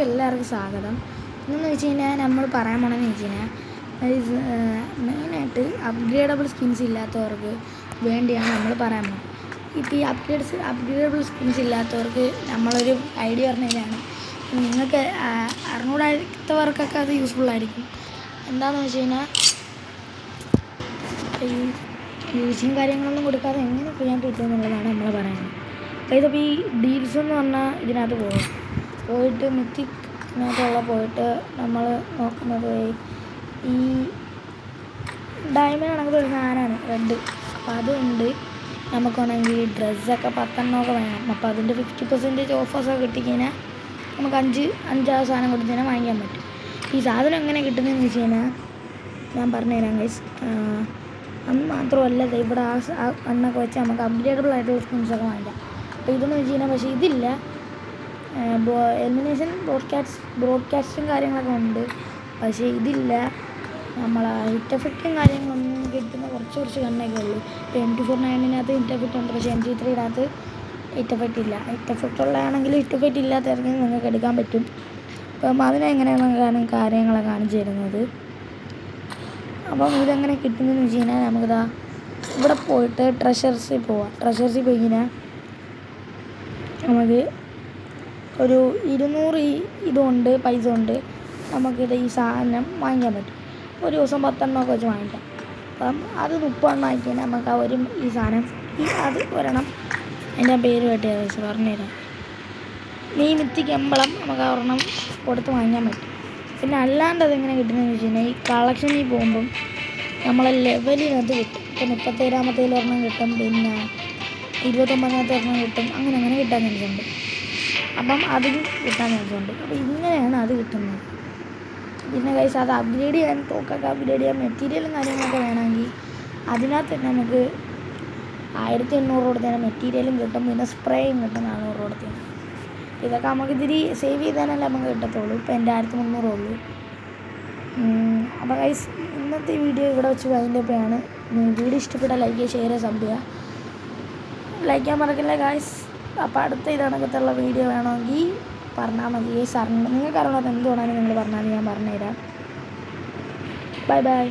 എല്ലാവർക്കും സ്വാഗതം. ഇന്നെന്ന് വെച്ച് കഴിഞ്ഞാൽ നമ്മൾ പറയാൻ പോകണമെന്ന് വെച്ച് കഴിഞ്ഞാൽ മെയിനായിട്ട് അപ്ഗ്രേഡബിൾ സ്കിൻസ് ഇല്ലാത്തവർക്ക് വേണ്ടിയാണ് നമ്മൾ പറയാൻ പോകുന്നത്. ഇപ്പോൾ ഈ അപ്ഗ്രേഡബിൾ സ്കിൻസ് ഇല്ലാത്തവർക്ക് നമ്മളൊരു ഐഡിയ പറഞ്ഞതാണ്. നിങ്ങൾക്ക് അറിഞ്ഞൂടാത്തവർക്കൊക്കെ അത് യൂസ്ഫുള്ളായിരിക്കും. എന്താണെന്ന് വെച്ച് കഴിഞ്ഞാൽ ഈ യൂസിങ് കാര്യങ്ങളൊന്നും കൊടുക്കാതെ എങ്ങനെ ചെയ്യാൻ പറ്റും എന്നുള്ളതാണ് നമ്മൾ പറയുന്നത്. ഇതിപ്പോൾ ഈ ഡീൽസ് എന്ന് പറഞ്ഞാൽ ഇതിനകത്ത് പോയിട്ട് മിത്തിക്കിനകത്തുള്ള പോയിട്ട് നമ്മൾ നോക്കുന്നത് ഈ ഡയമണ്ട് ആണെങ്കിൽ ഒരു സാധനമാണ് റെഡ്. അപ്പോൾ അതുകൊണ്ട് നമുക്കാണെങ്കിൽ ഡ്രസ്സൊക്കെ 10 വേണം. അപ്പോൾ അതിൻ്റെ 50% ഓഫേഴ്സൊക്കെ കിട്ടിക്കഴിഞ്ഞാൽ നമുക്ക് അഞ്ചാറ് സാധനം കൊടുത്തുകഴിഞ്ഞാൽ വാങ്ങിക്കാൻ പറ്റും. ഈ സാധനം എങ്ങനെ കിട്ടുന്നതെന്ന് വെച്ച് കഴിഞ്ഞാൽ ഞാൻ പറഞ്ഞുതരാം ഗൈസ്. അന്ന് മാത്രമല്ല ഇവിടെ ആ കണ്ണൊക്കെ വെച്ച് നമുക്ക് അപ്ഗ്രേഡബിൾ ആയിട്ടുള്ള സ്കിൻസൊക്കെ വാങ്ങിക്കാം. അപ്പോൾ ഇതെന്ന് വെച്ച് കഴിഞ്ഞാൽ പക്ഷേ ഇതില്ല. എലിമിനേഷൻ ബ്രോഡ്കാസ്റ്റും കാര്യങ്ങളൊക്കെ ഉണ്ട്, പക്ഷേ ഇതില്ല. നമ്മൾ ഹിറ്റ് എഫക്റ്റും കാര്യങ്ങളൊന്നും കിട്ടുന്ന കുറച്ച് കണ്ണൊക്കെ ഉള്ളൂ. ഇപ്പോൾ M249 ഹിറ്റ് എഫക്റ്റ് ഉണ്ട്, പക്ഷേ MG3 ഹിറ്റ് എഫക്റ്റ് ഇല്ല. ഹിറ്റ് എഫക്റ്റ് ഉള്ളതാണെങ്കിൽ ഹിറ്റ് എഫക്റ്റ് ഇല്ലാത്തവർക്ക് നിങ്ങൾക്ക് എടുക്കാൻ പറ്റും. അപ്പം അതിനെങ്ങനെയാണ് കാര്യങ്ങളൊക്കെ കാണിച്ചു തരുന്നത്. അപ്പം ഇതെങ്ങനെ കിട്ടുന്നതെന്ന് വെച്ച് കഴിഞ്ഞാൽ നമുക്കിതാ ഇവിടെ പോയിട്ട് ട്രഷേഴ്സിൽ പോയി കഴിഞ്ഞാൽ നമുക്ക് ഒരു 200 ഇതുകൊണ്ട് പൈസ കൊണ്ട് നമുക്കിത് ഈ സാധനം വാങ്ങിക്കാൻ പറ്റും. ഒരു ദിവസം 10 വെച്ച് വാങ്ങിക്കാം. അപ്പം അത് 30 ആക്കി കഴിഞ്ഞാൽ നമുക്ക് ഈ സാധനം അത് ഒരെണ്ണം എൻ്റെ പേര് കേട്ടിയാൽ പൈസ പറഞ്ഞുതരാം. ഈ മിത്തിക്ക് എമ്പളം നമുക്ക് ഒരെണ്ണം കൊടുത്ത് വാങ്ങിക്കാൻ പറ്റും. പിന്നെ അല്ലാണ്ട് അതെങ്ങനെ കിട്ടുന്നതെന്ന് വെച്ച് കഴിഞ്ഞാൽ ഈ കളക്ഷനിൽ പോകുമ്പം നമ്മളെ ലെവലിനകത്ത് കിട്ടും. ഇപ്പം 37-ാമത്തെ ഒരെണ്ണം കിട്ടും, പിന്നെ 29-ാമത്തെ ഒരെണ്ണം കിട്ടും, അങ്ങനെ കിട്ടാൻ ചാൻസുണ്ട്. അപ്പം അതിൽ കിട്ടാൻ ചാൻസുണ്ട്. അപ്പോൾ ഇങ്ങനെയാണ് അത് കിട്ടുന്നത്. പിന്നെ കൈസ് അത് അപ്ഗ്രേഡ് ചെയ്യാൻ തോക്കൊക്കെ അപ്ഗ്രേഡ് ചെയ്യാൻ മെറ്റീരിയലും കാര്യങ്ങളൊക്കെ വേണമെങ്കിൽ അതിനകത്ത് തന്നെ നമുക്ക് 1800 കൊടുത്തതിന് മെറ്റീരിയലും കിട്ടും, പിന്നെ സ്പ്രേയും കിട്ടും 400 കൊടുത്തതിന്. ഇതൊക്കെ നമുക്ക് ഇത്തിരി സേവ് ചെയ്താലല്ലേ നമുക്ക് കിട്ടത്തുള്ളൂ. ഇപ്പോൾ എൻ്റെ 1300 ഉള്ളൂ. അപ്പോൾ ഗൈസ് ഇന്നത്തെ വീഡിയോ ഇവിടെ വെച്ച് വൈൻഡപ്പാണ്. വീഡിയോ ഇഷ്ടപ്പെട്ടാൽ ലൈക്ക് ചെയ്യുക, ഷെയർ ചെയ്യുക, സബ് ചെയ്യുക. ലൈക്ക് ചെയ്യാൻ മറക്കില്ല ഗൈസ്. അപ്പോൾ അടുത്ത ഇതണക്കത്തുള്ള വീഡിയോ വേണമെങ്കിൽ പറഞ്ഞാൽ മതി. നിങ്ങൾക്ക് അറിയാത്ത എന്ത് വേണമെങ്കിലും നിങ്ങൾ പറഞ്ഞാൽ ഞാൻ പറഞ്ഞുതരാം. ബൈ.